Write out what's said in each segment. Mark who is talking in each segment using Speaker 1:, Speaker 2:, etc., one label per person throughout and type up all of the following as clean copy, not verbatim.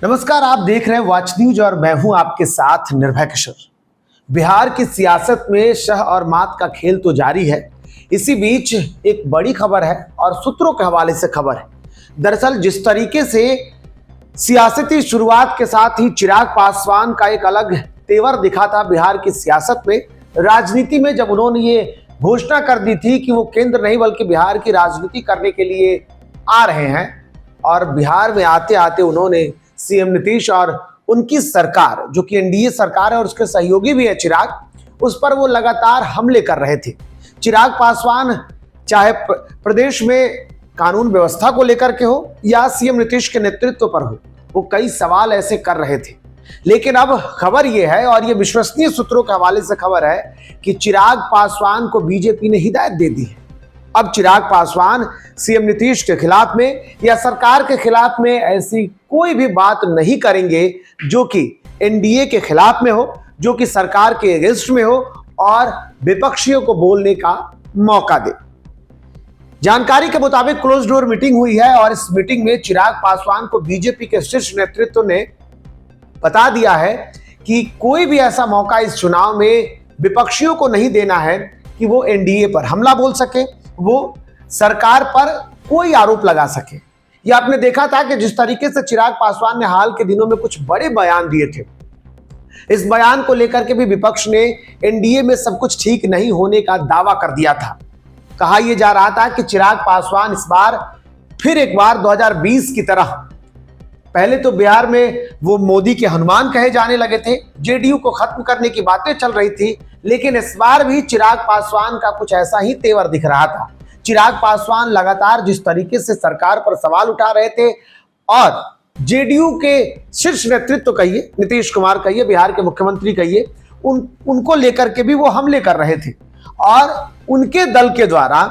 Speaker 1: नमस्कार, आप देख रहे हैं वॉच न्यूज और मैं हूं आपके साथ निर्भय किशोर। बिहार की सियासत में शह और मात का खेल तो जारी है। इसी बीच एक बड़ी खबर है और सूत्रों के हवाले से खबर है। दरअसल जिस तरीके से सियासती शुरुआत के साथ ही चिराग पासवान का एक अलग तेवर दिखा था बिहार की सियासत में, राजनीति में, जब उन्होंने ये घोषणा कर दी थी कि वो केंद्र नहीं बल्कि बिहार की राजनीति करने के लिए आ रहे हैं, और बिहार में आते आते उन्होंने सीएम नीतीश और उनकी सरकार, जो कि एनडीए सरकार है और उसके सहयोगी भी है चिराग, उस पर वो लगातार हमले कर रहे थे। चिराग पासवान चाहे प्रदेश में कानून व्यवस्था को लेकर के हो या सीएम नीतीश के नेतृत्व पर हो, वो कई सवाल ऐसे कर रहे थे। लेकिन अब खबर ये है, और ये विश्वसनीय सूत्रों के हवाले से खबर है, कि चिराग पासवान को बीजेपी ने हिदायत दे दी है। अब चिराग पासवान सीएम नीतीश के खिलाफ में या सरकार के खिलाफ में ऐसी कोई भी बात नहीं करेंगे जो कि एनडीए के खिलाफ में हो, जो कि सरकार के अगेंस्ट में हो और विपक्षियों को बोलने का मौका दे। जानकारी के मुताबिक क्लोज डोर मीटिंग हुई है और इस मीटिंग में चिराग पासवान को बीजेपी के शीर्ष नेतृत्व ने बता दिया है कि कोई भी ऐसा मौका इस चुनाव में विपक्षियों को नहीं देना है कि वो एनडीए पर हमला बोल सके, वो सरकार पर कोई आरोप लगा सके। ये आपने देखा था कि जिस तरीके से चिराग पासवान ने हाल के दिनों में कुछ बड़े बयान दिए थे, इस बयान को लेकर के भी विपक्ष ने एनडीए में सब कुछ ठीक नहीं होने का दावा कर दिया था। कहा यह जा रहा था कि चिराग पासवान इस बार फिर एक बार 2020 की तरह, पहले तो बिहार में वो मोदी के हनुमान कहे जाने लगे थे, जेडीयू को खत्म करने की बातें चल रही थी, लेकिन इस बार भी चिराग पासवान का कुछ ऐसा ही तेवर दिख रहा था। चिराग पासवान लगातार जिस तरीके से सरकार पर सवाल उठा रहे थे और जेडीयू के शीर्ष नेतृत्व कहिए, नीतीश कुमार कहिए, बिहार के मुख्यमंत्री कहिए, उनको लेकर के भी वो हमले कर रहे थे और उनके दल के द्वारा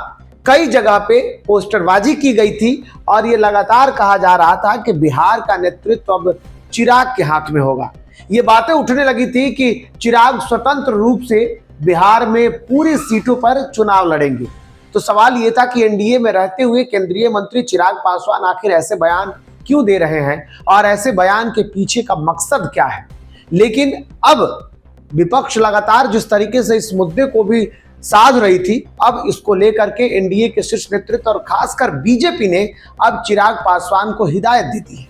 Speaker 1: कई जगह पे पोस्टरबाजी की गई थी और ये लगातार कहा जा रहा था कि बिहार का नेतृत्व अब चिराग के हाथ में होगा। ये बातें उठने लगी थी कि चिराग स्वतंत्र रूप से बिहार में पूरी सीटों पर चुनाव लड़ेंगे। तो सवाल ये था कि एनडीए में रहते हुए केंद्रीय मंत्री चिराग पासवान आखिर ऐसे बयान क्यों दे रहे हैं और ऐसे बयान के पीछे का मकसद क्या है। लेकिन अब विपक्ष लगातार जिस तरीके से इस मुद्दे को भी साध रही थी, अब इसको लेकर के एनडीए के शीर्ष नेतृत्व और खासकर बीजेपी ने अब चिराग पासवान को हिदायत दी थी।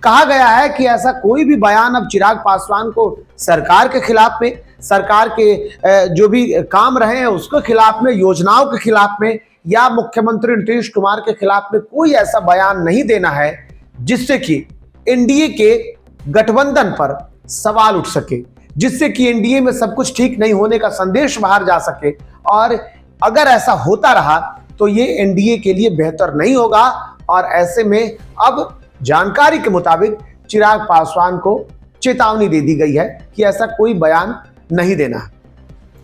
Speaker 1: कहा गया है कि ऐसा कोई भी बयान अब चिराग पासवान को सरकार के खिलाफ में, सरकार के जो भी काम रहे हैं उसके खिलाफ में, योजनाओं के खिलाफ में या मुख्यमंत्री नीतीश कुमार के खिलाफ में कोई ऐसा बयान नहीं देना है जिससे कि एनडीए के गठबंधन पर सवाल उठ सके, जिससे कि एनडीए में सब कुछ ठीक नहीं होने का संदेश बाहर जा सके। और अगर ऐसा होता रहा तो ये एनडीए के लिए बेहतर नहीं होगा। और ऐसे में अब जानकारी के मुताबिक चिराग पासवान को चेतावनी दे दी गई है कि ऐसा कोई बयान नहीं देना।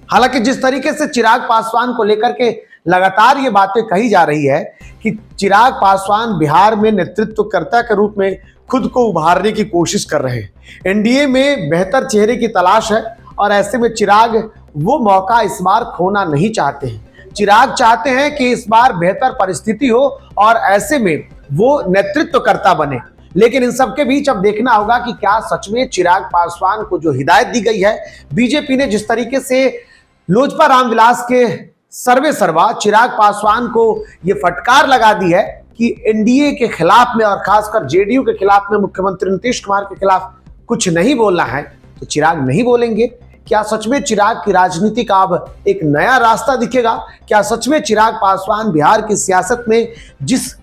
Speaker 1: हालांकि जिस तरीके से चिराग पासवान को लेकर के लगातार ये बातें कही जा रही है कि चिराग पासवान बिहार में नेतृत्वकर्ता के रूप में खुद को उभारने की कोशिश कर रहे हैं, एनडीए में बेहतर चेहरे की तलाश है और ऐसे में चिराग वो मौका इस बार खोना नहीं चाहते हैं। चिराग चाहते हैं कि इस बार बेहतर परिस्थिति हो और ऐसे में वो नेतृत्वकर्ता बने। लेकिन इन सबके बीच अब देखना होगा कि क्या सच में चिराग पासवान को जो हिदायत दी गई है, बीजेपी ने जिस तरीके से लोजपा रामविलास के सर्वे सर्वा चिराग पासवान को ये फटकार लगा दी है कि एनडीए के खिलाफ में और खासकर जेडीयू के खिलाफ में, मुख्यमंत्री नीतीश कुमार के खिलाफ कुछ नहीं बोलना है, तो चिराग नहीं बोलेंगे। क्या सच में चिराग की राजनीति का अब एक नया रास्ता दिखेगा? क्या सच में चिराग पासवान बिहार की सियासत में जिस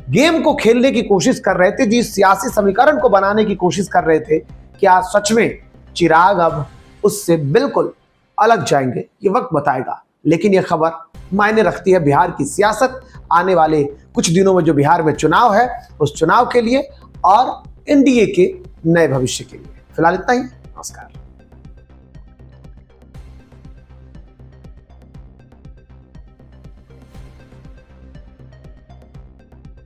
Speaker 1: गेम को खेलने की कोशिश कर रहे थे, जिस सियासी समीकरण को बनाने की कोशिश कर रहे थे, क्या सच में चिराग अब उससे बिल्कुल अलग जाएंगे? ये वक्त बताएगा। लेकिन यह खबर मायने रखती है बिहार की सियासत, आने वाले कुछ दिनों में जो बिहार में चुनाव है उस चुनाव के लिए और एनडीए के नए भविष्य के लिए। फिलहाल इतना ही। नमस्कार।